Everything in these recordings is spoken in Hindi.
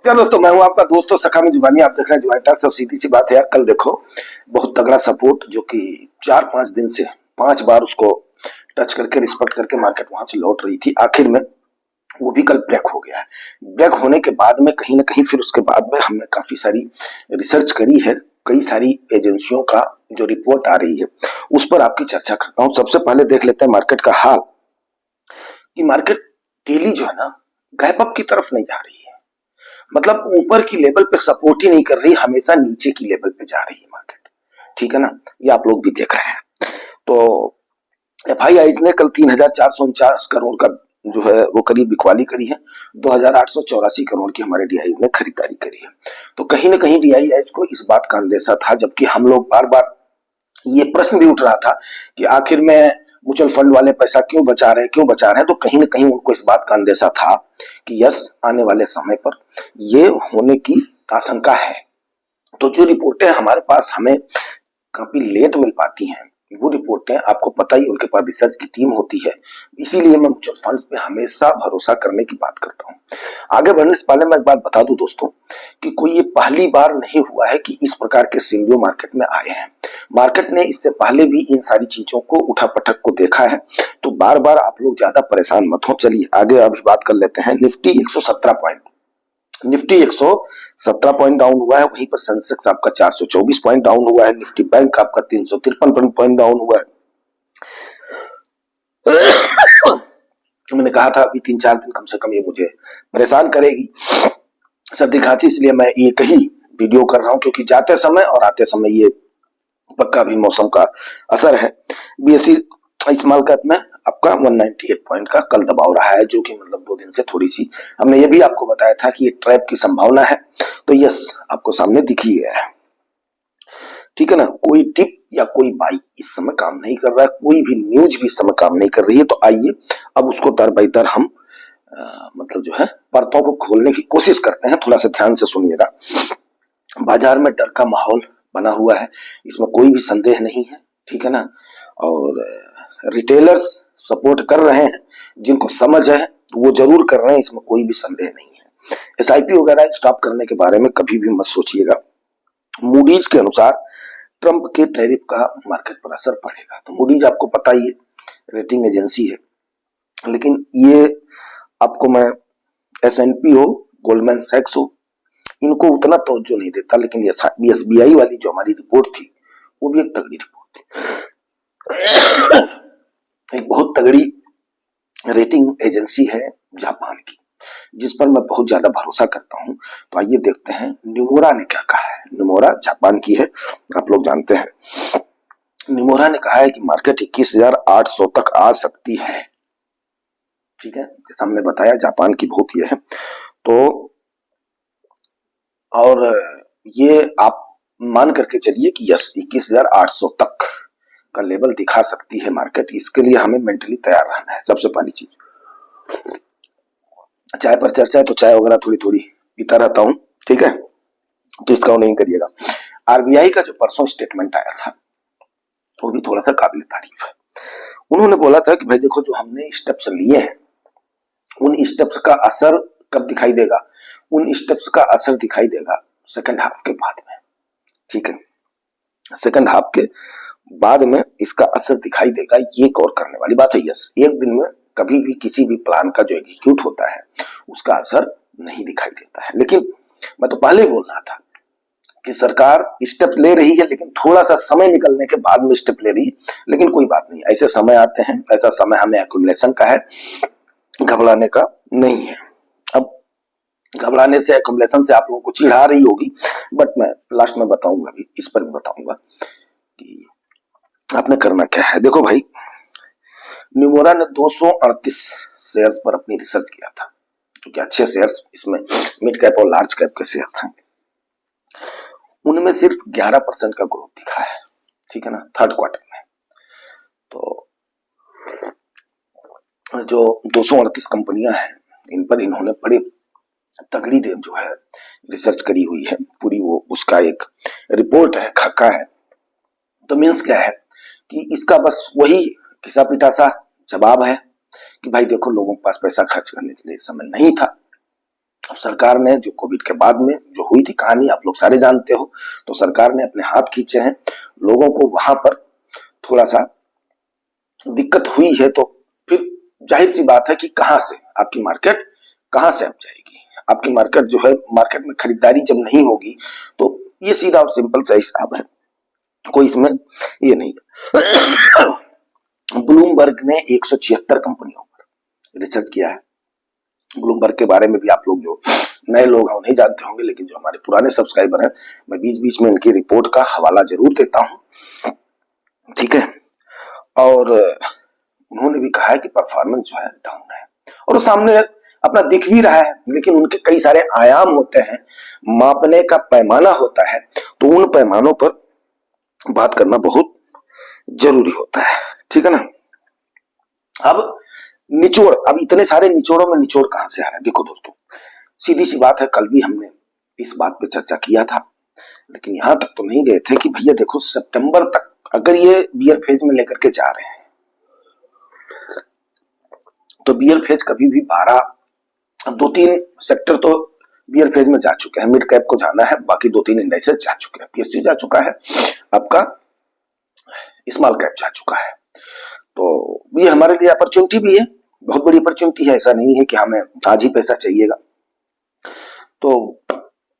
चलो दोस्तों, मैं हूं आपका दोस्तों सखा में जुबानी। आप देख रहे हैं जुबानी टॉक्स। और सीधी सी बात है यार, कल देखो बहुत तगड़ा सपोर्ट जो कि 4-5 दिन से 5 बार उसको टच करके रिस्पेक्ट करके मार्केट वहां से लौट रही थी, आखिर में वो भी कल ब्रेक हो गया है। ब्रेक होने के बाद में कहीं ना कहीं फिर उसके बाद में हमने काफी सारी रिसर्च करी है, कई सारी एजेंसियों का जो रिपोर्ट आ रही है उस पर आपकी चर्चा करता हूँ। सबसे पहले देख लेते हैं मार्केट का हाल, कि मार्केट डेली जो है ना गैप अप की तरफ नहीं जा रही है। मतलब ऊपर की लेवल पे सपोर्ट ही नहीं कर रही, हमेशा नीचे की लेवल पे जा रही है मार्केट। ठीक है ना, ये आप लोग भी देख रहे हैं। तो एफआईआईज ने कल 3,449 करोड़ का जो है वो करीब बिकवाली करी है। 2,884 करोड़ की हमारे डीआईज ने खरीदारी करी है। तो कहीं ना कहीं डीआईएच को इस बात का अंदेशा था, जबकि हम लोग बार बार ये प्रश्न भी उठ रहा था कि आखिर में म्यूचुअल फंड वाले पैसा क्यों बचा रहे हैं, क्यों बचा रहे हैं। तो कहीं ना कहीं उनको इस बात का अंदेशा था कि यस, आने वाले समय पर ये होने की आशंका है। तो जो रिपोर्टें हमारे पास हमें काफी लेट मिल पाती हैं, वो रिपोर्टें आपको पता ही, उनके पास रिसर्च की टीम होती है। इसीलिए मैं म्यूचुअल फंड्स पे हमेशा भरोसा करने की बात करता हूँ। आगे बढ़ने से पहले मैं एक बात बता दूं दोस्तों, कि कोई ये पहली बार नहीं हुआ है कि इस प्रकार के सिनेरियो मार्केट में आए हैं। मार्केट ने इससे पहले भी इन सारी चीजों को उठा पटक को देखा है। तो बार बार आप लोग ज्यादा परेशान मत हो। चलिए आगे अभी बात कर लेते हैं। Nifty 117 point, Nifty 117 point down हुआ है। वहीं पर सेंसेक्स आपका 424 पॉइंट डाउन हुआ है। निफ्टी बैंक आपका 353 पॉइंट डाउन हुआ है। मैंने कहा था अभी 3-4 दिन कम से कम ये मुझे परेशान करेगी सर्दी खांसी, इसलिए मैं ये कही वीडियो कर रहा हूं, क्योंकि जाते समय और आते समय ये पक्का भी मौसम का असर है। बीएससी स्मॉल कैप में आपका 198 पॉइंट का कल दबाव रहा है, जो कि मतलब 2 दिन से थोड़ी सी, हमने ये भी आपको बताया था कि ये ट्रैप की संभावना है। तो यस, आपको सामने दिख ही गया है। ठीक है ना, कोई टिप या कोई बाई इस समय काम नहीं कर रहा है, कोई भी न्यूज भी इस समय काम नहीं कर रही है। तो आइए अब उसको दर बाई दर हम मतलब जो है परतों को खोलने की कोशिश करते हैं। थोड़ा सा ध्यान से सुनिएगा। बाजार में डर का माहौल बना हुआ है, इसमें कोई भी संदेह नहीं है। ठीक है ना, और रिटेलर्स सपोर्ट कर रहे हैं, जिनको समझ है वो जरूर कर रहे हैं, इसमें कोई भी संदेह नहीं है। एसआईपी वगैरह स्टॉप करने के बारे में कभी भी मत सोचिएगा। मूडीज के अनुसार ट्रंप के टैरिफ का मार्केट पर असर पड़ेगा। तो मूडीज आपको पता ही है, रेटिंग एजेंसी है, लेकिन ये आपको मैं एसएनपी हो, गोल्डमैन सैक्स हो, इनको उतना तवज्जो नहीं देता। लेकिन एसबीआई वाली जो हमारी रिपोर्ट थी वो भी एक तगड़ी रिपोर्ट थी। एक बहुत तगड़ी रेटिंग एजेंसी है जापान की, जिस पर मैं बहुत ज्यादा भरोसा करता हूं। तो आइए देखते हैं निमोरा ने क्या कहा है। निमोरा जापान की है, आप लोग जानते हैं। निमोरा ने कहा है कि मार्केट 21,800 तक आ सकती है। ठीक है, जैसा हमने बताया जापान की बहुत ये है। तो और ये आप मान करके चलिए कि यस, 21,800 तक का लेवल दिखा सकती है मार्केट। इसके लिए हमें मेंटली तैयार रहना है। सबसे पहली चीज, चाय पर चर्चा है तो चाय वगैरह थोड़ी थोड़ी पीता रहता हूं, ठीक है, तो इसका नहीं करिएगा। आरबीआई का जो परसों स्टेटमेंट आया था वो भी थोड़ा सा काबिल तारीफ है। उन्होंने बोला था कि भाई देखो, जो हमने स्टेप्स लिए हैं उन स्टेप्स का असर कब दिखाई देगा, उन स्टेप्स का असर दिखाई देगा सेकंड हाफ के बाद में। ठीक है, सेकंड हाफ के बाद में इसका असर दिखाई देगा। ये गौर करने वाली बात है। यस, एक दिन में कभी भी किसी भी प्लान का जो एग्जीक्यूट होता है उसका असर नहीं दिखाई देता है। लेकिन मैं तो पहले बोल रहा था कि सरकार स्टेप ले रही है, लेकिन थोड़ा सा समय निकलने के बाद में स्टेप ले रही है। लेकिन कोई बात नहीं, ऐसे समय आते हैं, ऐसा समय हमें एक्यूमुलेशन का है, घबराने का नहीं है। अब घबराने से, एक्यूमुलेशन से आप लोगों को चिढ़ा रही होगी, बट मैं लास्ट में बताऊंगा, भी इस पर भी बताऊंगा कि आपने करना क्या है। देखो भाई, न्यूमोरा ने 238 शेयर्स पर अपनी रिसर्च किया था, क्योंकि अच्छे शेयर्स इसमें मिड कैप और लार्ज कैप के शेयर्स हैं। उनमें सिर्फ 11% का ग्रोथ दिखा है। ठीक है ना, थर्ड क्वार्टर में। तो जो 238 कंपनियां हैं, इन पर इन्होंने बड़े तगड़ी जो है रिसर्च करी हुई है पूरी, वो उसका एक रिपोर्ट है, खाका है। तो मीन्स क्या है कि इसका बस वही घिसा पिटा सा जवाब है कि भाई देखो, लोगों के पास पैसा खर्च करने के लिए समय नहीं था, सरकार ने जो कोविड के बाद में जो हुई थी कहानी आप लोग सारे जानते हो, तो सरकार ने अपने हाथ खींचे हैं। लोगों को वहां पर थोड़ा सा दिक्कत हुई है, तो फिर जाहिर सी बात है कि कहां से आपकी मार्केट कहां से अब जाएगी। आपकी मार्केट जो है, मार्केट में खरीदारी जब नहीं होगी तो ये सीधा और सिंपल सा हिसाब है, कोई इसमें ये नहीं है। ब्लूमबर्ग ने 176 कंपनियों पर रिसर्च किया है। ब्लूमबर्ग के बारे में भी आप लोग जो नए लोग हैं वो नहीं जानते होंगे, लेकिन जो हमारे पुराने सब्सक्राइबर हैं, मैं बीच बीच में इनकी रिपोर्ट का हवाला जरूर देता हूं, ठीक है। और उन्होंने भी कहा है कि परफॉर्मेंस जो है डाउन है, और वो सामने अपना दिख भी रहा है, लेकिन उनके कई सारे आयाम होते हैं, मापने का पैमाना होता है, तो उन पैमानों पर बात करना बहुत जरूरी होता है, ठीक है ना। अब निचोड़, अब इतने सारे निचोड़ों में निचोड़ कहां से आ रहा है? देखो दोस्तों, सीधी सी बात है, कल भी हमने इस बात पे चर्चा किया था, लेकिन यहां तक तो नहीं गए थे कि भैया देखो सितंबर तक अगर ये बियर फेज में लेकर के जा रहे हैं, तो बियर फेज कभी भी 12, अब 2-3 सेक्टर तो बियर फेज में जा चुके हैं, मिड कैप को जाना है, बाकी 2-3 इंडाइसेस जा चुके हैं, पीएसयू जा चुका है, आपका स्मॉल कैप जा चुका है। तो ये हमारे लिए अपॉर्चुनिटी भी है, बहुत बड़ी अपॉर्चुनिटी है, ऐसा नहीं है कि हमें आज ही पैसा चाहिएगा। तो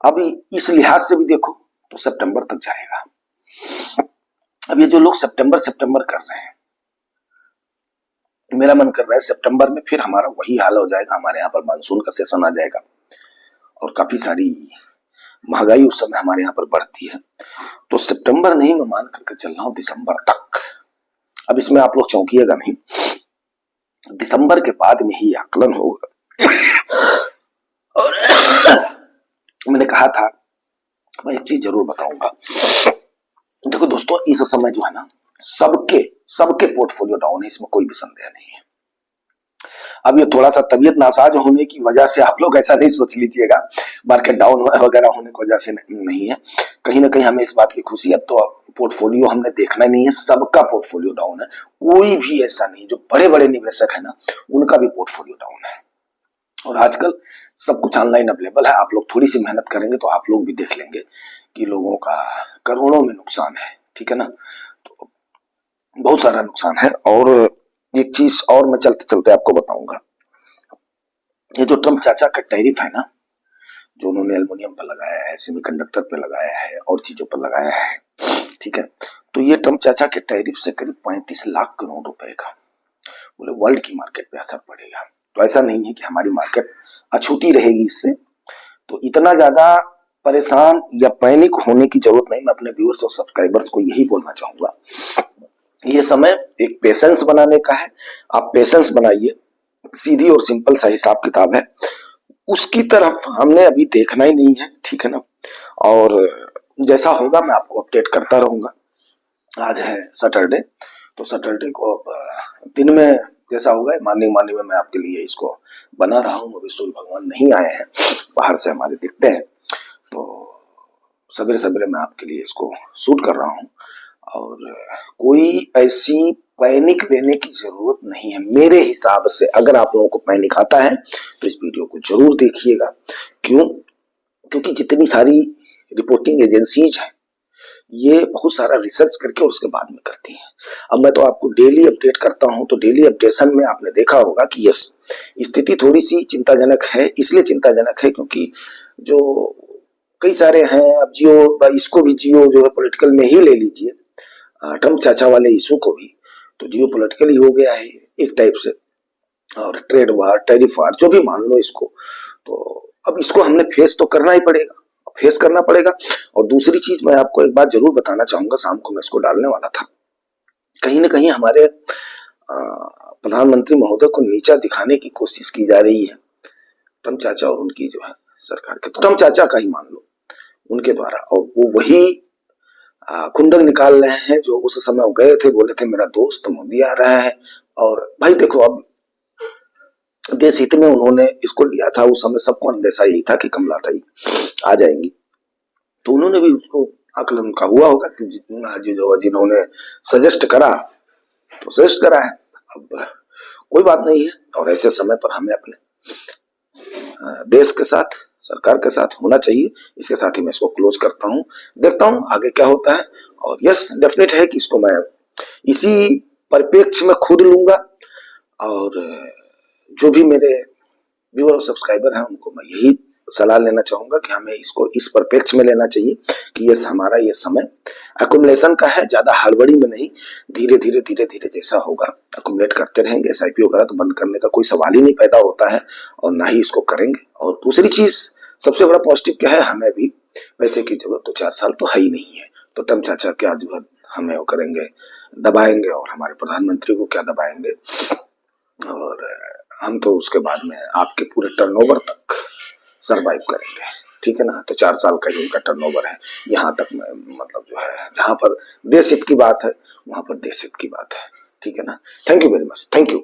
अभी इस लिहाज से भी देखो तो सितंबर तक जाएगा। अब ये जो लोग सितंबर कर रहे हैं, मेरा मन कर रहा है सितंबर में फिर हमारा वही हाल हो जाएगा, हमारे यहाँ पर मानसून का सेशन आ जाएगा और काफी सारी महंगाई उस समय हमारे यहाँ पर बढ़ती है, तो सितंबर नहीं, मैं मान करके चल रहा हूं दिसंबर तक। अब इसमें आप लोग चौंकिएगा नहीं, दिसंबर के बाद में ही आकलन होगा। और मैंने कहा था, मैं एक चीज जरूर बताऊंगा, देखो दोस्तों, इस समय जो है ना, सबके पोर्टफोलियो डाउन है, इसमें कोई भी संदेह नहीं है। अब ये थोड़ा सा तबीयत नासाज होने की वजह से आप लोग ऐसा नहीं सोच लीजिएगा, मार्केट डाउन वगैरह होने की वजह से नहीं है, कहीं ना कहीं हमें इस बात की खुशी है। अब तो पोर्टफोलियो हमने देखना नहीं है, सबका पोर्टफोलियो डाउन है, कोई भी ऐसा नहीं, जो बड़े बड़े निवेशक है ना, उनका भी पोर्टफोलियो डाउन है। और आजकल सब कुछ ऑनलाइन अवेलेबल है, आप लोग थोड़ी सी मेहनत करेंगे तो आप लोग भी देख लेंगे कि लोगों का करोड़ों में नुकसान है, ठीक है ना, तो बहुत सारा नुकसान है। और एक चीज और मैं चलते चलते आपको बताऊंगा, ये जो ट्रम्प चाचा का टैरिफ है ना, जो उन्होंने एल्युमिनियम पर लगाया है, सेमीकंडक्टर पे लगाया है और चीजों पर लगाया है, ठीक है, तो ये ट्रम्प चाचा के टैरिफ से करीब 35 लाख करोड़ रुपए का पूरे वर्ल्ड की मार्केट पे असर पड़ेगा। तो ऐसा नहीं है कि हमारी मार्केट अछूती रहेगी इससे, तो इतना ज्यादा परेशान या पैनिक होने की जरूरत नहीं। मैं अपने व्यूअर्स और सब्सक्राइबर्स को यही बोलना चाहूंगा, ये समय एक पेशेंस बनाने का है, आप पेशेंस बनाइए, सीधी और सिंपल सा हिसाब किताब है, उसकी तरफ हमने अभी देखना ही नहीं है, ठीक है ना। और जैसा होगा मैं आपको अपडेट करता रहूंगा। आज है सैटरडे, तो सैटरडे को अब दिन में जैसा होगा, मॉर्निंग में मैं आपके लिए इसको बना रहा हूँ। अभी सूर्य भगवान नहीं आए हैं, बाहर से हमारे दिखते हैं, तो सवेरे सवेरे मैं आपके लिए इसको शूट कर रहा हूँ। और कोई ऐसी पैनिक लेने की जरूरत नहीं है मेरे हिसाब से। अगर आप लोगों को पैनिक आता है तो इस वीडियो को जरूर देखिएगा। क्यों? क्योंकि जितनी सारी रिपोर्टिंग एजेंसीज हैं, ये बहुत सारा रिसर्च करके और उसके बाद में करती हैं। अब मैं तो आपको डेली अपडेट करता हूं, तो डेली अपडेशन में आपने देखा होगा कि यस, स्थिति थोड़ी सी चिंताजनक है। इसलिए चिंताजनक है क्योंकि जो कई सारे हैं, अब जियो, इसको भी जियो जो है पॉलिटिकल में ही ले लीजिए, ट्रम्प चाचा वाले इशू को भी, तो जियो पॉलिटिकल ही हो गया है एक टाइप से, और ट्रेड वार, टैरिफ वार, जो भी मान लो इसको। तो अब इसको हमने फेस तो करना ही पड़ेगा, फेस करना पड़ेगा। और दूसरी चीज मैं आपको एक बात जरूर बताना चाहूंगा, शाम को मैं इसको डालने वाला था, कहीं ना कहीं हमारे प्रधानमंत्री महोदय को नीचा दिखाने की कोशिश की जा रही है, ट्रम्प चाचा और उनकी जो है सरकार के, तो ट्रम्प चाचा का ही मान लो, उनके द्वारा। और वो वही खुंदक निकाल रहे हैं जो उस समय वो गए थे, बोले थे मेरा दोस्त मोदी आ रहा है। और भाई देखो, अब देश हित में उन्होंने इसको लिया था, उस समय सबको अंदेशा यही था कि कमलाताई आ जाएंगी, तो उन्होंने भी उसको आकलन का हुआ होगा कि जिन्होंने सजेस्ट करा तो सजेस्ट करा है। अब कोई बात नहीं है, और ऐसे समय पर हमें अपने देश के साथ सरकार के साथ होना चाहिए। इसके साथ ही मैं इसको क्लोज करता हूँ, देखता हूँ आगे क्या होता है। और यस, डेफिनेट है कि इसको मैं इसी परिप्रेक्ष्य में खुद लूंगा, और जो भी मेरे व्यूअर और सब्सक्राइबर हैं उनको मैं यही सलाह लेना चाहूंगा कि हमें इसको इस परिप्रेक्ष्य में लेना चाहिए कि ये हमारा ये समय अकुमुलेशन का है, ज्यादा हड़बड़ी में नहीं, धीरे धीरे धीरे धीरे जैसा होगा अकुमुलेट करते रहेंगे। एसआईपी वगैरह तो बंद करने का कोई सवाल ही नहीं पैदा होता है, और ना ही इसको करेंगे। और दूसरी चीज सबसे बड़ा पॉजिटिव क्या है, हमें भी पैसे की जरूरत तो 4 साल तो है ही नहीं है, तो टम चाचा क्या जो है हमें वो करेंगे, दबाएंगे, और हमारे प्रधानमंत्री को क्या दबाएंगे, और हम तो उसके बाद में आपके पूरे टर्नओवर तक सरवाइव करेंगे। ठीक है ना, तो 4 साल का ही उनका टर्नओवर है। यहाँ तक मतलब जो है जहां पर देश हित की बात है वहां पर देश हित की बात है। ठीक है ना, thank you very much, thank you.